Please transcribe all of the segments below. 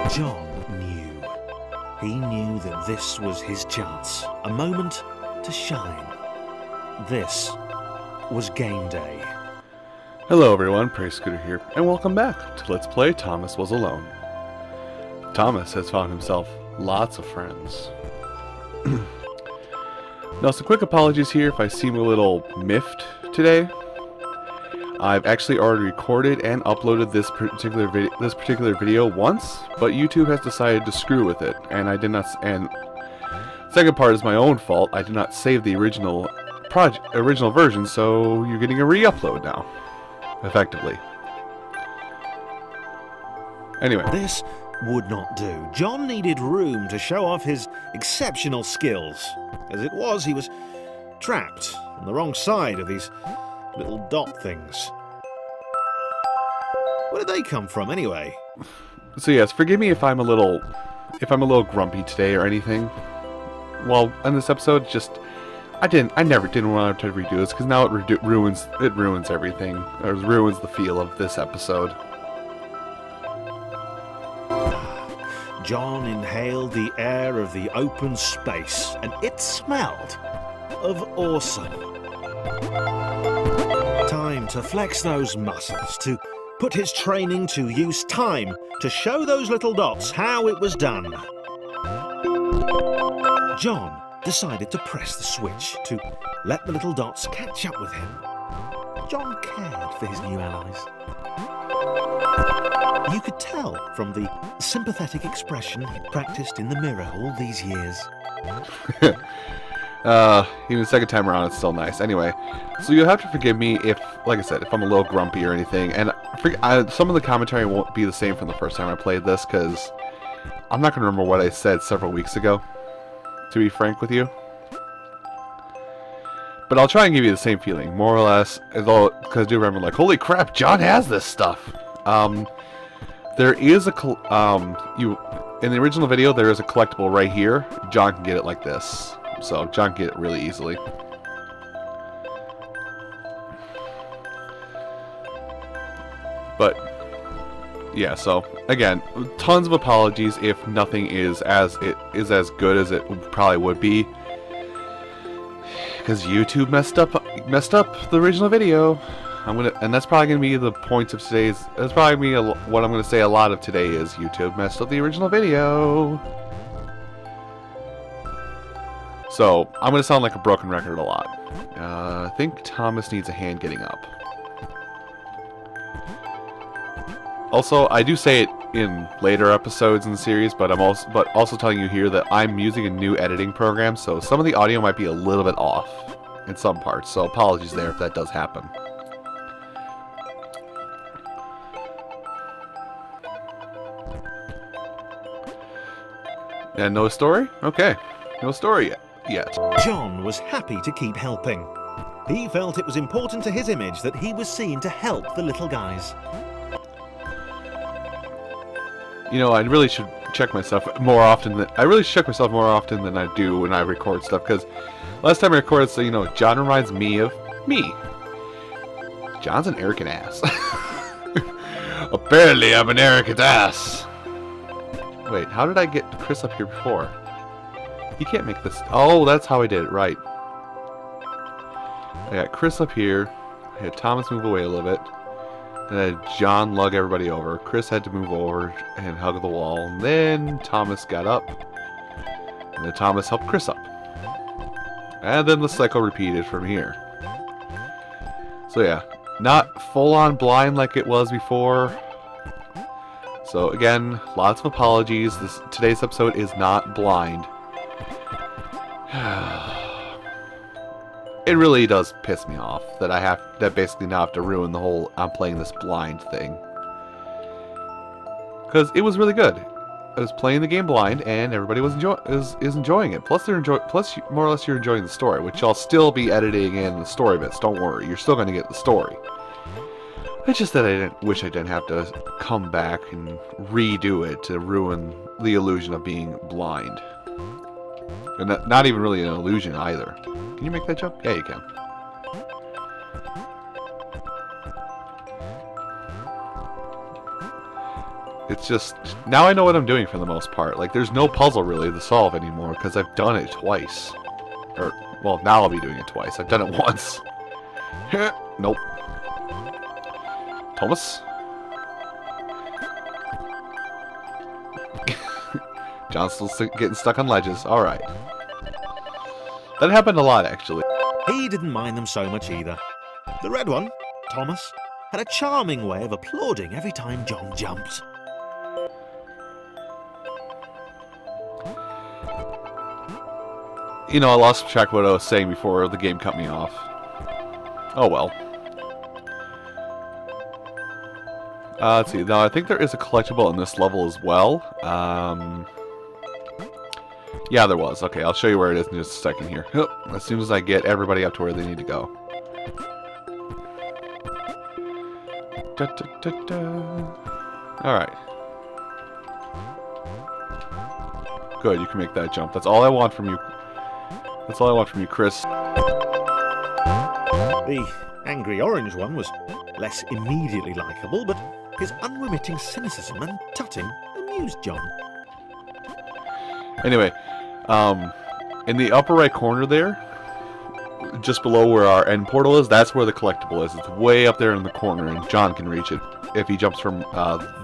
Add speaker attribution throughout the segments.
Speaker 1: John knew. He knew that this was his chance, a moment to shine. This was game day.
Speaker 2: Hello everyone, PraiseScooter here, and welcome back to Let's Play Thomas Was Alone. Thomas has found himself lots of friends. Now, some quick apologies here if I seem a little miffed today. I've actually already recorded and uploaded this particular video once, but YouTube has decided to screw with it, and I did not. And second part is my own fault. I did not save the original version, so you're getting a re-upload now, effectively. Anyway,
Speaker 1: This would not do. John needed room to show off his exceptional skills. As it was, he was trapped on the wrong side of these little dot things. Where did they come from, anyway?
Speaker 2: so yes, forgive me if I'm a little grumpy today or anything. Well, in this episode, I never didn't want to redo this because now it ruins everything, or ruins the feel of this episode.
Speaker 1: John inhaled the air of the open space, and it smelled of awesome. Time to flex those muscles, to put his training to use, time to show those little dots how it was done. John decided to press the switch to let the little dots catch up with him. John cared for his new allies. You could tell from the sympathetic expression he practiced in the mirror all these years.
Speaker 2: Even the second time around, it's still nice. Anyway, so you'll have to forgive me if, like I said, if I'm a little grumpy or anything. And some of the commentary won't be the same from the first time I played this, because I'm not going to remember what I said several weeks ago, to be frank with you. But I'll try and give you the same feeling, more or less, because I do remember, like, holy crap, John has this stuff. There is in the original video, there is a collectible right here. John can get it like this. So, John can get it really easily. But, yeah, so, again, tons of apologies if nothing is as good as it probably would be. Because YouTube messed up the original video. And that's probably gonna be the points of today's. That's probably gonna be what I'm gonna say. A lot of today is YouTube messed up the original video. So I'm gonna sound like a broken record a lot. I think Thomas needs a hand getting up. Also, I do say it in later episodes in the series, but I'm also telling you here that I'm using a new editing program, so some of the audio might be a little bit off in some parts. So apologies there if that does happen. And no story? Okay. No story yet.
Speaker 1: John was happy to keep helping. He felt it was important to his image that he was seen to help the little guys.
Speaker 2: You know, I really should check myself more often than I do when I record stuff, because last time I recorded, so you know, John reminds me of me. John's an arrogant ass. Apparently I'm an arrogant ass. Wait, how did I get Chris up here before? He can't make this. Oh, that's how I did it, right. I got Chris up here. I had Thomas move away a little bit. And I had John lug everybody over. Chris had to move over and hug the wall. And then Thomas got up. And then Thomas helped Chris up. And then the cycle repeated from here. So yeah, not full-on blind like it was before. So again, lots of apologies. Today's episode is not blind. It really does piss me off that basically now have to ruin the whole I'm playing this blind thing. Because it was really good. I was playing the game blind and everybody was enjoying it. Plus more or less you're enjoying the story, which I'll still be editing in the story bits. Don't worry, you're still going to get the story. It's just that I wish I didn't have to come back and redo it to ruin the illusion of being blind. And not even really an illusion either. Can you make that jump? Yeah, you can. It's just, now I know what I'm doing for the most part. Like, there's no puzzle really to solve anymore, because I've done it twice. Or, well, now I'll be doing it twice. I've done it once. Nope. Thomas? John's still getting stuck on ledges. Alright. That happened a lot, actually.
Speaker 1: He didn't mind them so much either. The red one, Thomas, had a charming way of applauding every time John jumped.
Speaker 2: You know, I lost track of what I was saying before the game cut me off. Oh well. Let's see. Now, I think there is a collectible in this level as well. Yeah, there was. Okay, I'll show you where it is in just a second here. As soon as I get everybody up to where they need to go. Alright. Good, you can make that jump. That's all I want from you. That's all I want from you, Chris.
Speaker 1: The angry orange one was less immediately likeable, but his unremitting cynicism and tutting amused John.
Speaker 2: Anyway, in the upper right corner there, just below where our end portal is, that's where the collectible is. It's way up there in the corner, and John can reach it if he jumps from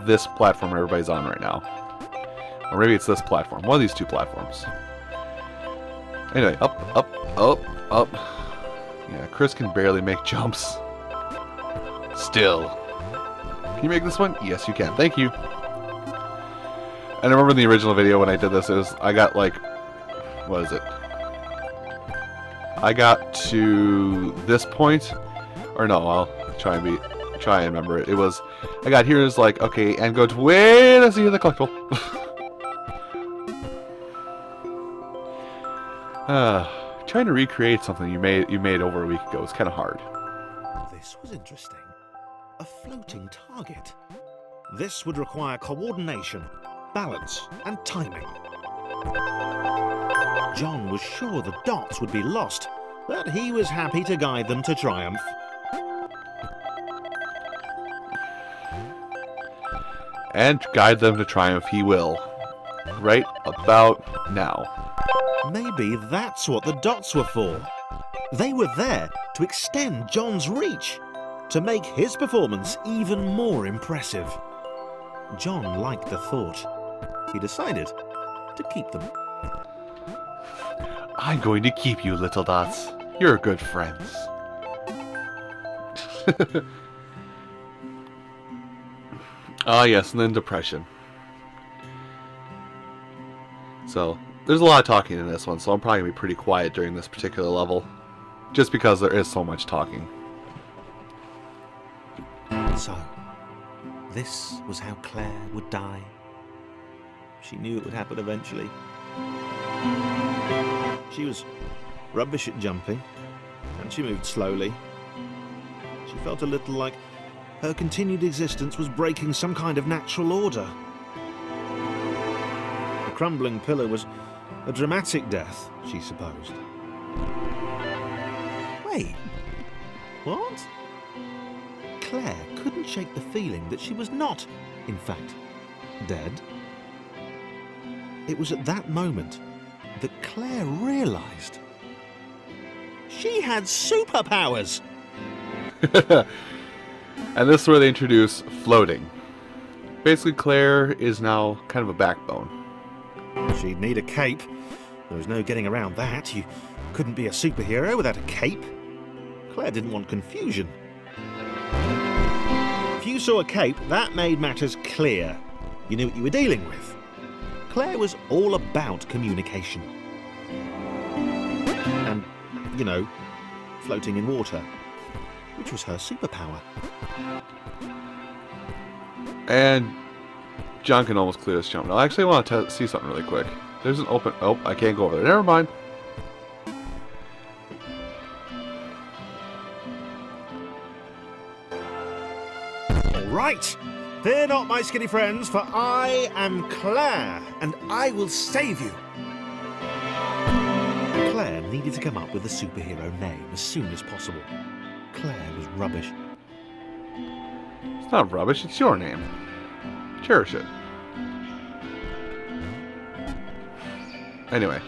Speaker 2: this platform everybody's on right now. Or maybe it's this platform. One of these two platforms. Anyway, up, up, up, up. Yeah, Chris can barely make jumps. Still. Can you make this one? Yes, you can. Thank you. And I remember in the original video when I did this, I got like, what is it? I got to this point, or no, I'll try and remember it. It was, I got here, it's like, okay, and go to, wait, I see the collectible. Trying to recreate something you made over a week ago is kind of hard.
Speaker 1: This was interesting. A floating target. This would require coordination, balance, and timing. John was sure the dots would be lost, but he was happy to guide them to triumph.
Speaker 2: And guide them to triumph he will. Right about now.
Speaker 1: Maybe that's what the dots were for. They were there to extend John's reach, to make his performance even more impressive. John liked the thought. He decided to keep them.
Speaker 2: I'm going to keep you, little dots. You're good friends. Ah, yes, and then depression. So, there's a lot of talking in this one, so I'm probably going to be pretty quiet during this particular level. Just because there is so much talking.
Speaker 1: So, this was how Claire would die. She knew it would happen eventually. She was rubbish at jumping, and she moved slowly. She felt a little like her continued existence was breaking some kind of natural order. The crumbling pillar was a dramatic death, she supposed. Wait, what? Claire couldn't shake the feeling that she was not, in fact, dead. It was at that moment that Claire realised she had superpowers.
Speaker 2: And this is where they introduce floating. Basically, Claire is now kind of a backbone.
Speaker 1: She'd need a cape. There was no getting around that. You couldn't be a superhero without a cape. Claire didn't want confusion. If you saw a cape, that made matters clear. You knew what you were dealing with. Claire was all about communication. And, you know, floating in water, which was her superpower.
Speaker 2: And John can almost clear this jump. Now, I actually want to see something really quick. There's an open... Oh, I can't go over there. Never mind.
Speaker 1: Right! Fear not, my skinny friends, for I am Claire, and I will save you. Claire needed to come up with a superhero name as soon as possible. Claire was rubbish.
Speaker 2: It's not rubbish, it's your name. Cherish it. Anyway.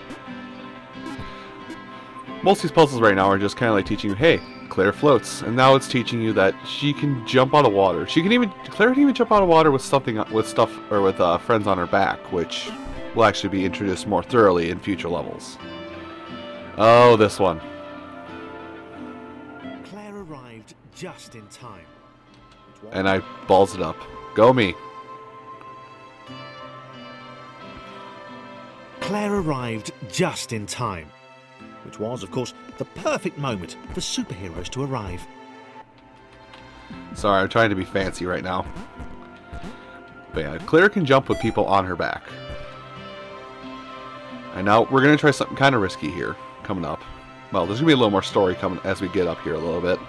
Speaker 2: Most of these puzzles right now are just kind of like teaching you, hey, Claire floats. And now it's teaching you that she can jump out of water. Claire can even jump out of water with friends on her back, which will actually be introduced more thoroughly in future levels. Oh, this one.
Speaker 1: Claire arrived just in time.
Speaker 2: And I balls it up. Go me.
Speaker 1: Claire arrived just in time, which was, of course, the perfect moment for superheroes to arrive.
Speaker 2: Sorry, I'm trying to be fancy right now. But yeah, Claire can jump with people on her back. And now we're going to try something kind of risky here, coming up. Well, there's going to be a little more story coming as we get up here a little bit.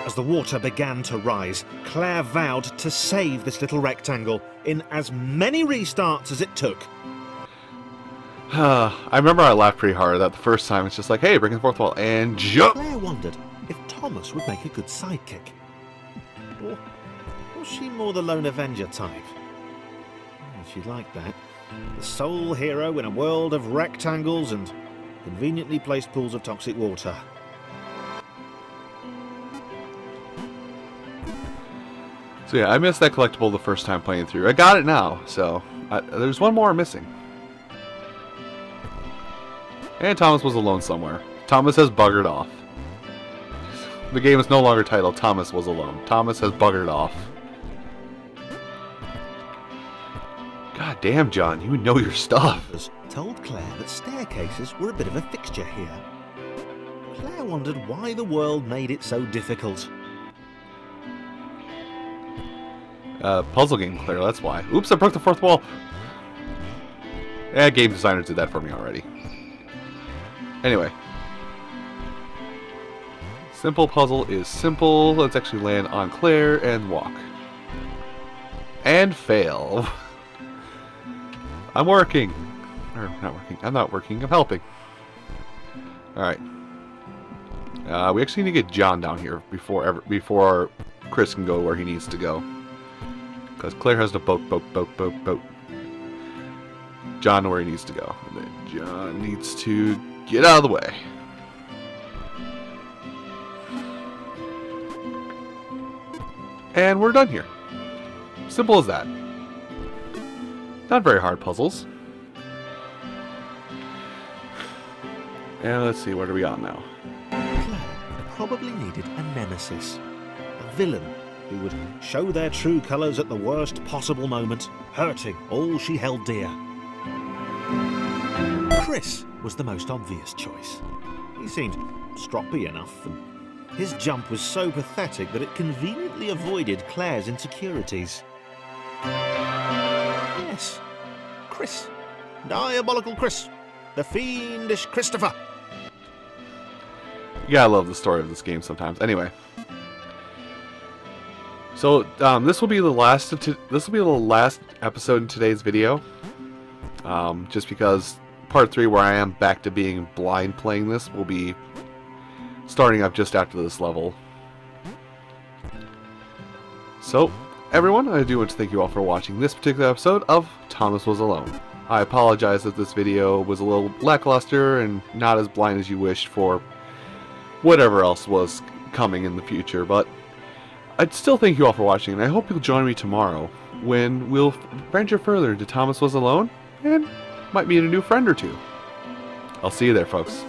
Speaker 1: As the water began to rise, Claire vowed to save this little rectangle in as many restarts as it took.
Speaker 2: I remember I laughed pretty hard that the first time. It's just like, hey, breaking the fourth wall and jump!
Speaker 1: Claire wondered if Thomas would make a good sidekick. Or was she more the lone Avenger type? She'd like that. The sole hero in a world of rectangles and conveniently placed pools of toxic water.
Speaker 2: So yeah, I missed that collectible the first time playing through. I got it now, so there's one more missing. And Thomas was alone somewhere. Thomas has buggered off. The game is no longer titled Thomas Was Alone. Thomas has buggered off. God damn, John, you know your stuff.
Speaker 1: Told Claire that staircases were a bit of a fixture here. Claire wondered why the world made it so difficult.
Speaker 2: Puzzle game, Claire, that's why. Oops, I broke the fourth wall. Yeah, game designers did that for me already. Anyway. Simple puzzle is simple. Let's actually land on Claire and walk. And fail. I'm working. Or, not working. I'm not working. I'm helping. Alright. We actually need to get John down here before Chris can go where he needs to go. Because Claire has to boat. John where he needs to go. And then John needs to get out of the way. And we're done here. Simple as that. Not very hard puzzles. And let's see, what are we on now?
Speaker 1: Claire probably needed a nemesis. A villain who would show their true colours at the worst possible moment, hurting all she held dear. Chris was the most obvious choice. He seemed stroppy enough, and his jump was so pathetic that it conveniently avoided Claire's insecurities. Yes, Chris. Diabolical Chris. The fiendish Christopher.
Speaker 2: Yeah, I love the story of this game sometimes. Anyway. So this will be the last episode in today's video, just because part 3, where I am back to being blind playing this, will be starting up just after this level. So, everyone, I do want to thank you all for watching this particular episode of Thomas Was Alone. I apologize that this video was a little lackluster and not as blind as you wished for whatever else was coming in the future, but I'd still thank you all for watching, and I hope you'll join me tomorrow when we'll venture further into Thomas Was Alone and might meet a new friend or two. I'll see you there, folks.